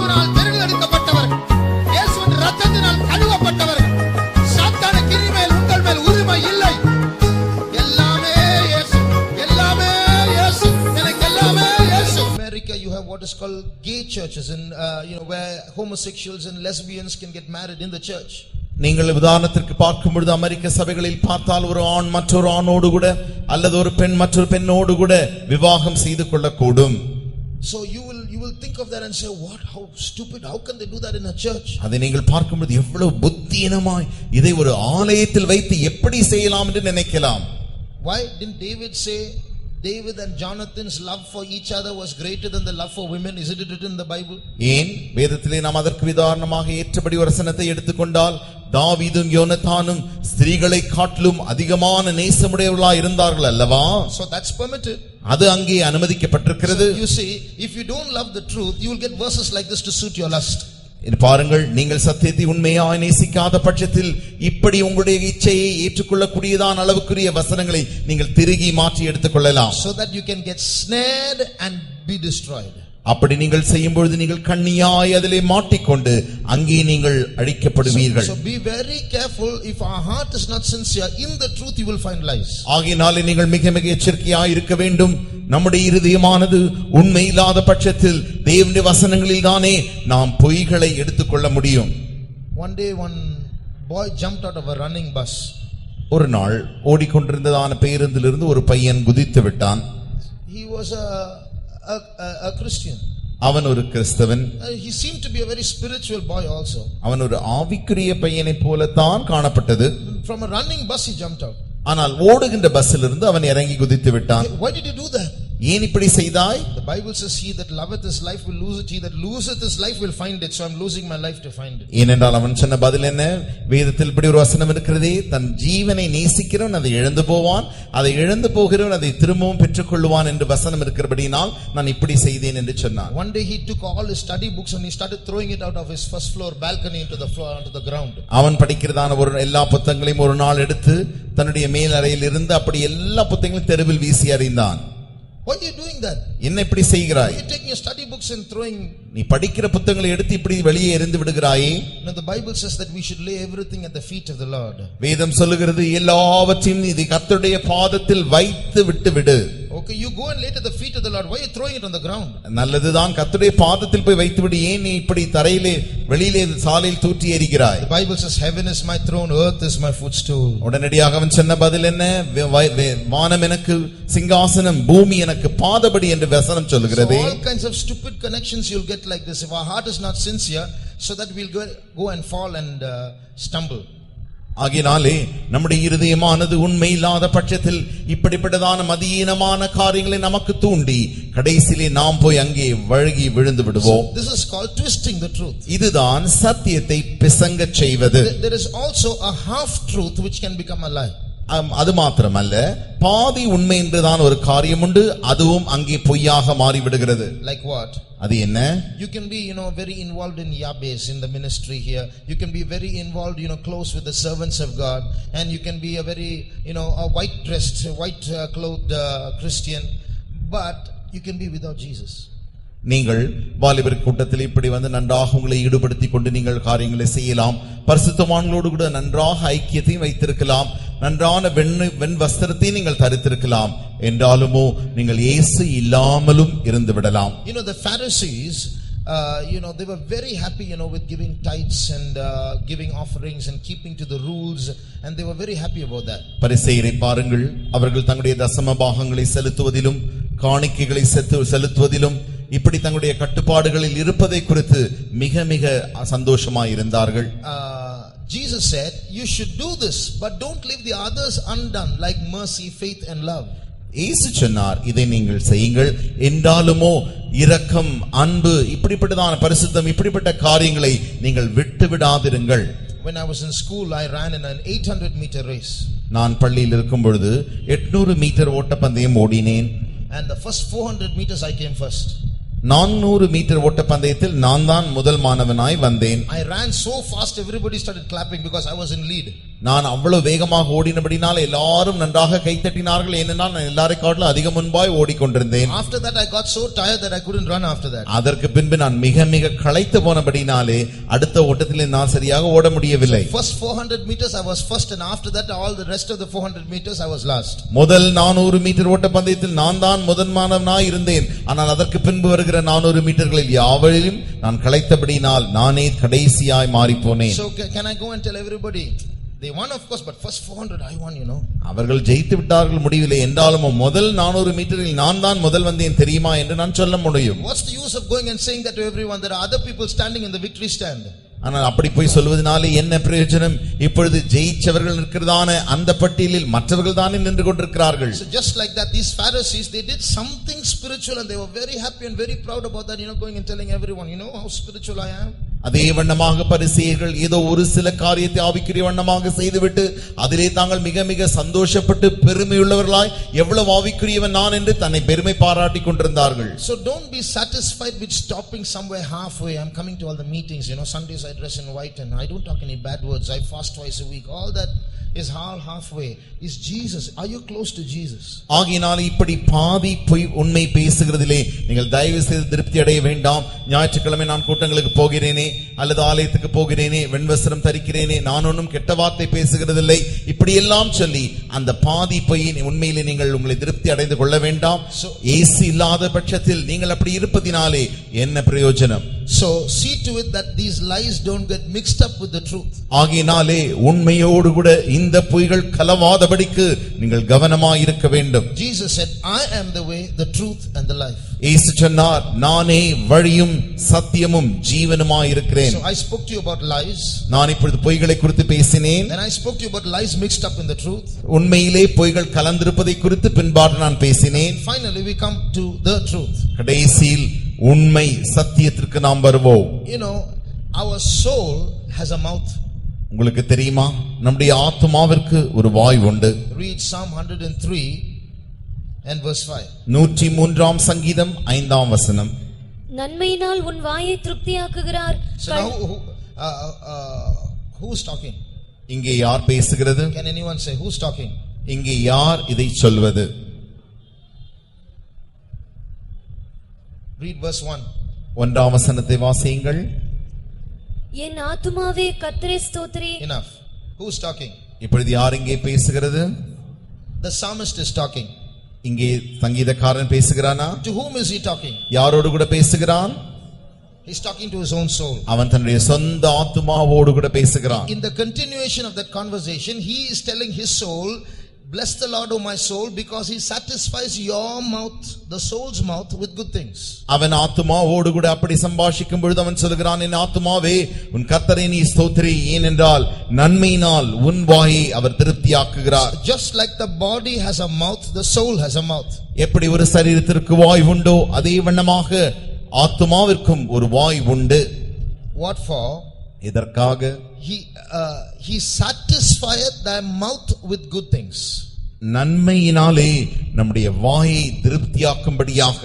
கிறிஸ்துவினால் தெரிந்தெடுக்கப்பட்டவர்கள், இயேசுவின் இரத்தத்தினால் கழுவப்பட்டவர்கள். சாத்தானுக்கு இனிமேல் உங்கள் மேல் உரிமை இல்லை. எல்லாமே இயேசு, எல்லாமே இயேசு, எனக்கு எல்லாமே இயேசு. America, you have what is called gay churches, and where homosexuals and lesbians can get married in the church. நீங்கள் உதாரணத்திற்கு பார்க்கும் பொழுது அமெரிக்க சபைகளில் பார்த்தால் ஒரு ஆண் மற்றொரு ஆணோடு கூட அல்லது ஒரு பெண் மற்றொரு பெண்ணோடு கூட விவாகம் செய்து கொள்ளக்கூடும். So you will think of that and say, what, how stupid, how can they do that in a church? அதை நீங்கள் பார்க்கும் பொழுது எவ்வளவு புத்தியீனமாய் இதை ஒரு ஆலயத்தில் வைத்து எப்படி செய்யலாம் என்று நினைக்கலாம். Why didn't David say David and Jonathan's love for each other was greater than the love for women? Isn't it written in the Bible? ஏன் வேதத்திலே நாம் அதற்கு உதாரணமாக ஏற்றபடி ஒரு வசனத்தை எடுத்துக்கொண்டால் தாவீதும் யோனத்தானும் ஸ்திரீகளை காட்டிலும் அதிகமான நேசமுடையவர்களாய் இருந்தார்கள் அல்லவா? So that's permitted. அது அங்கே அனுமதிக்கப்பட்டிருக்கிறது. So you see, if you don't love the truth, you will get verses like this to suit your lust. பாருங்கள், நீங்கள் சத்தியத்தை உண்மையாய் நேசிக்காத பட்சத்தில் இப்படி உங்களுடைய இச்சையை ஏற்றுக்கொள்ளக்கூடியதான அளவுக்குரிய வசனங்களை நீங்கள் திருகி மாற்றி எடுத்துக்கொள்ளலாம். So that you can get snared and be destroyed. அப்படி நீங்கள் செய்யும் பொழுது நீங்கள் கண்ணியாய் அதிலே மாட்டிக்கொண்டு அங்கே நீங்கள் அழிக்கப்படுவீர்கள். So be very careful. If our heart is not sincere in the truth, you will find lies. ஆகையினாலே நீங்கள் மிக மிக எச்சரிக்கையாய் இருக்க வேண்டும். நம்முடைய இருதயமானது உண்மை இல்லாத பட்சத்தில் தேவனுடைய வசனங்களில் தானே நாம் பொய்களை எடுத்துக்கொள்ள முடியும். One day one boy jumped out of a running bus. ஒரு நாள் ஓடிக்கொண்டிருந்ததான பேருந்திலிருந்து ஒரு பையன் குதித்து விட்டான். He was a Christian. அவன் ஒரு கிறிஸ்தவன். He seemed to be a very spiritual boy also. அவன் ஒரு ஆவிக்குரிய பையனைப் போலத்தான் காணப்பட்டது. From a running bus he jumped out. ஆனால் ஓடுகின்ற பஸ்ஸிலிருந்து அவன் இறங்கி குதித்து விட்டான். Why did you do that? ஏன் இப்படி செய்தாய்? The Bible says, he that loveth his life will lose it, he that loseth his life will find it. So I'm losing my life to find it. ஏனென்றால் அவன் சொன்ன பதில் என்ன? வேதத்தில் இப்படி ஒரு வசனம் இருக்கிறதே, தன் ஜீவனை நேசிக்கிறவன் அதை இழந்து போவான், அதை இழந்து போகிறவன் அதை திரும்பவும் பெற்றுக்கொள்வான் என்று வசனம் இருக்கிறபடினால் நான் இப்படி செய்தேன் என்று சொன்னான். One day he took all his study books and he started throwing it out of his first floor balcony into the floor, onto the ground. அவன் படிக்கிறதான ஒரு எல்லா புத்தகங்களையும் ஒரு நாள் எடுத்து தன்னுடைய மேல் அறையில் இருந்து அப்படி எல்லா புத்தகங்களையும் தெருவில் வீசி எறிந்தான். Why are you doing that? என்ன இப்படி செய்கிறாய்? Why are you taking your study books and throwing? நீ படிக்கிற புத்தகங்களை எடுத்து இப்படி வெளியே எறிந்து விடுகிறாயே? No, the Bible says that we should lay everything at the feet of the Lord. வேதம் சொல்லுகிறது எல்லாவற்றையும் நீ கர்த்தருடைய பாதத்தில் வைத்து விட்டு விடு. Okay, you go and lay it at the feet of the Lord. Why are you throwing it on the ground? நல்லதுதான், கர்த்தருடைய பாதத்தில் போய் வைத்து விடு. ஏன் நீ இப்படி தரையிலே வெளியிலே சாலையில் தூற்றி எறிகிறாய்? The Bible says heaven is my throne, earth is my footstool. உடனடியாக அவன் சொன்ன பதில் என்ன? வானம் எனக்கு சிங்காசனம், பூமி எனக்கு பாதபடி என்று வசனம் சொல்லுகிறது. So all kinds of stupid connections you'll get like this if our heart is not sincere, so that we'll go and fall and stumble. ஆகினாலே நம்முடைய இருதயமானது உண்மை இல்லாத பட்சத்தில் இப்படிப்பட்டதான மதியீனமான காரியங்களை நமக்கு தூண்டி கடைசியிலே நாம் போய் அங்கே வழுகி விழுந்து விடுவோம். This is called twisting the truth. இதுதான் சத்தியத்தை பிசங்கச் செய்வது. There is also a half truth which can become a lie. அது மாத்திரமல்ல, பாதி உண்மை என்றுதான் ஒரு காரியம் உண்டு, அதுவும் அங்கே பொய்யாக மாறிவிடுகிறது. Like what? அது என்ன? You can be very involved in Yabes in the ministry here. You can be very involved close with the servants of God, and you can be a very a white dressed, white clothed Christian, but you can be without Jesus. நீங்கள் வாலிபர் கூட்டத்தில் இப்படி வந்து நன்றாக உங்களை ஈடுபடுத்திக் கொண்டு நீங்கள் காரியங்களை செய்யலாம், பரிசுத்தவான்களோடு கூட நன்றாக ஐக்கியத்தையும் வைத்திருக்கலாம், நன்றான வெண் வஸ்திரத்தை நீங்கள் தரித்திருக்கலாம், என்றாலுமோ நீங்கள் இயேசு இல்லாமலும் இருந்து விடலாம். The Pharisees they were very happy with giving tithes and giving offerings and keeping to the rules, and they were very happy about that. பரிசேயரை பாருங்கள், அவர்கள் தங்களுடைய தசம பாகங்களை செலுத்துவதிலும் காணிக்கைகளை செலுத்துவதிலும் இப்படி தங்களுடைய கட்டுப்பாடுகளில் இருப்பதை குறித்து மிக மிக சந்தோஷமாய் இருந்தார்கள். Jesus said, you should do this, but don't leave the others undone, like mercy, faith and love. இயேசு சொன்னார், இதை நீங்கள் செய்யுங்கள், என்றாலுமோ இரக்கம், அன்பு, இப்படிப்பட்டதான பரிசுத்தம், இப்படிப்பட்ட காரியங்களை நீங்கள் விட்டு விடாதிருங்கள். When I was in school, I ran in an 800 meter race. நான் பள்ளியில் இருக்கும் பொழுது 800 மீட்டர் ஓட்டப்பந்தயம் ஓடினேன். And the first 400 meters I came first. 400 metre ஓட்டப்பந்தயத்தில் நான் தான் முதல் மாணவனாய் வந்தேன். I ran so fast everybody started clapping because I was in lead. நான் அவ்வளவு வேகமாக ஓடினபடினால் எல்லாரும் நன்றாக கைத்தட்டினார்கள். ஏனென்றால் நான் எல்லாரை காட்டிலும் அதிக முன்பாய் ஓடிக்கொண்டிருந்தேன். After that I got so tired that I couldn't run after that. அதற்கு பின்பு நான் மிக மிக களைத்து போனபடினாலே அடுத்த ஓட்டத்தில் நான் சரியாக ஓட முடியவில்லை. First 400 meters I was first, and after that all the rest of the 400 meters I was last. முதல் 400 மீட்டர் ஓட்ட பந்தயத்தில் நான் தான் முதன்மானவனாய் இருந்தேன். ஆனால் அதற்கு பின்பு வருகிற 400 மீட்டர்களில் யாவரிலும் நான் களைத்தபடினால் நானே கடைசியாய் மாறி போனேன். So can I go and tell everybody? They won, of course, but first 400 I won, you know. அவர்கள் ஜெயித்து விட்டார்கள், முடியவில்லை என்றாலும் முதல் 400 மீட்டரில் நான் தான் முதல் வந்தேன் தெரியுமா என்று நான் சொல்ல முடியும். What's the use of going and saying that to everyone? There are other people standing in the victory stand. ஆனால் அப்படி போய் சொல்வதனாலே என்ன பிரயோஜனம்? இப்பொழுது ஜெயிச்சவர்கள் இருக்கிறதான அந்த பட்டியலில் மற்றவர்கள் தானே நின்று கொண்டிருக்கிறார்கள். So just like that, these Pharisees, they did something spiritual and they were very happy and very proud about that, you know, going and telling everyone, you know how spiritual I am. அதே வண்ணமாக பரிசேயர்கள் ஏதோ ஒரு சில காரியத்தை ஆவிக்குரிய வண்ணமாக செய்துவிட்டு அதிலே தாங்கள் மிக மிக சந்தோஷப்பட்டு பெருமையுள்ளவர்களாய் எவ்வளவு ஆவிக்குரியவன் நான் என்று தன்னை பெருமை பாராட்டி கொண்டிருந்தார்கள். So don't be satisfied with stopping somewhere halfway. I'm coming to all the meetings, you know, Sundays I dress in white and I don't talk any bad words. I fast twice a week. All that is all halfway. Is Jesus? Are you close to Jesus? ஆகினால் இப்படி பாதி பொய் உண்மை பேசுகிறதிலே நீங்கள் தயவு செய்து திருப்தி அடைய வேண்டாம். ஞாயிற்றுக்கிழமை நான் கூட்டங்களுக்கு போகிறேனே அல்லது ஆலயத்துக்கு போகிறேனே, வெண்வஸ்திரம் தரிக்கிறேனே, நான் ஒன்றும் கெட்ட வார்த்தை பேசுகிறதில்லை, இப்படி எல்லாம் சொல்லி அந்த பாதி பொய்யின் உண்மையிலே நீங்கள் உங்களை திருப்தி அடைந்து கொள்ள வேண்டாம். இயேசு இல்லாத பட்சத்தில் நீங்கள் அப்படி இருப்பதினாலே என்ன பிரயோஜனம்? So see to it that these lies don't get mixed up with the truth. ஆகினாலே உண்மையோடு கூட இந்த பொய்கள் கலவாதபடிக்கு நீங்கள் கவனமாய் இருக்க வேண்டும். Jesus said, I am the way, the truth and the life. இயேசு சொன்னார், நானே வழியும் சத்தியமும் ஜீவனுமாய் இருக்கிறேன். So I spoke to you about lies. நான் இப்பொழுது பொய்களை குறித்து பேசினேன். Then I spoke to you about lies mixed up in the truth. உண்மையிலே பொய்கள் கலந்திருப்பதை குறித்து பின்பாடு நான் பேசினேன். Finally we come to the truth. கடைசியில் உண்மை சத்தியத்திற்கு நாம் வருவோம். You know, our soul has a mouth. உங்களுக்கு தெரியுமா, நம்முடைய ஆத்துமாவிற்கு ஒரு வாய் உண்டு. Read Psalm 103 and verse 5. 103ஆம் சங்கீதம் 5ஆம் வசனம். நன்மையினால் உன் வாயை திருப்தியாக்குகிறார். So now who's talking? இங்கே யார் பேசுகிறது? Can anyone say who's talking? இங்கே யார் இதை சொல்வது? Read verse 1. 1ஆம் வசனத்தை வாசியுங்கள். என் ஆத்துமாவே கர்த்தரை ஸ்தோத்திரி. Enough. Who's talking? இப்பொழுது யார் இங்கே பேசுகிறது? The psalmist is talking. இங்கே சங்கீதக்காரன் பேசுகிறானா? To whom is he talking? யாரோடு கூட பேசுகிறான்? He's talking to his own soul. அவன் தன்னுடைய சொந்த ஆத்துமாவோடு கூட பேசுகிறான். In the continuation of that conversation, he is telling his soul, bless the Lord, O my soul, because he satisfies your mouth, the soul's mouth, with good things. அவன் ஆத்துமாவோடு கூட அப்படி சம்பாஷிக்கும் பொழுது அவன் சொல்கிறான், என் ஆத்துமாவே உன் கர்த்தரை நீ ஸ்தோத்திரி, ஏனென்றால் நன்மையினால் உன் வாயை அவர் திருப்தியாக்குகிறார். Just like the body has a mouth, the soul has a mouth. எப்படி ஒரு சரீரத்திற்கு வாய் உண்டோ அதே வண்ணமாக ஆத்துமாவிற்கும் ஒரு வாய் உண்டு. What for? இதற்காக he satisfieth thy mouth with good things. நன்மையினாலே நம்முடைய வாயை திருப்தியாக்கும்படியாக.